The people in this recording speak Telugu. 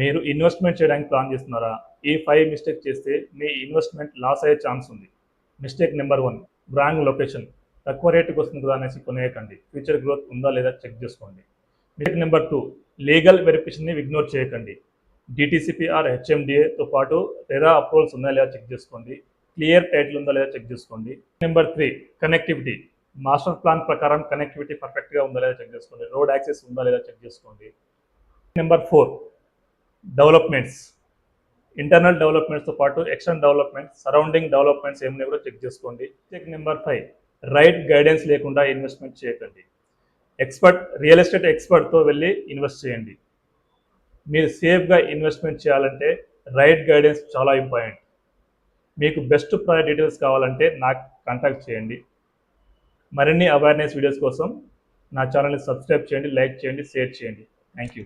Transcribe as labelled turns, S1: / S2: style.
S1: మీరు ఇన్వెస్ట్మెంట్ చేయడానికి ప్లాన్ చేస్తున్నారా? ఈ 5 మిస్టేక్ చేస్తే మీ ఇన్వెస్ట్మెంట్ లాస్ అయ్యే ఛాన్స్ ఉంది. Mistake number 1, wrong location. తక్కువ రేటుకి వస్తుంది కదా అనేసి కొనేయకండి. ఫ్యూచర్ గ్రోత్ ఉందా లేదా చెక్ చేసుకోండి. మిస్టేక్ నెంబర్ 2, లీగల్ వెరిఫికేషన్ని ఇగ్నోర్ చేయకండి. డిటిసిపి ఆర్ హెచ్ఎండిఏతో పాటు రెరా అప్రూవల్స్ ఉన్నాయా లేదా చెక్ చేసుకోండి. క్లియర్ టైటిల్ ఉందా లేదా చెక్ చేసుకోండి. Number 3, connectivity. మాస్టర్ ప్లాన్ ప్రకారం కనెక్టివిటీ పర్ఫెక్ట్గా ఉందా లేదా చెక్ చేసుకోండి. రోడ్ యాక్సెస్ ఉందా లేదా చెక్ చేసుకోండి. Number 4, developments. ఇంటర్నల్ డెవలప్మెంట్స్తో పాటు ఎక్స్టర్నల్ డెవలప్మెంట్స్, సరౌండింగ్ డెవలప్మెంట్స్ ఏమైనా కూడా చెక్ చేసుకోండి. చెక్ నెంబర్ 5, రైట్ గైడెన్స్ లేకుండా ఇన్వెస్ట్మెంట్ చేయకండి. రియల్ ఎస్టేట్ ఎక్స్పర్ట్తో వెళ్ళి ఇన్వెస్ట్ చేయండి. మీరు సేఫ్గా ఇన్వెస్ట్మెంట్ చేయాలంటే రైట్ గైడెన్స్ చాలా ఇంపార్టెంట్. మీకు బెస్ట్ ప్రాజెక్ట్ డీటెయిల్స్ కావాలంటే నాకు కాంటాక్ట్ చేయండి. మరిన్ని అవేర్నెస్ వీడియోస్ కోసం నా ఛానల్ని సబ్స్క్రైబ్ చేయండి, లైక్ చేయండి, షేర్ చేయండి. Thank you.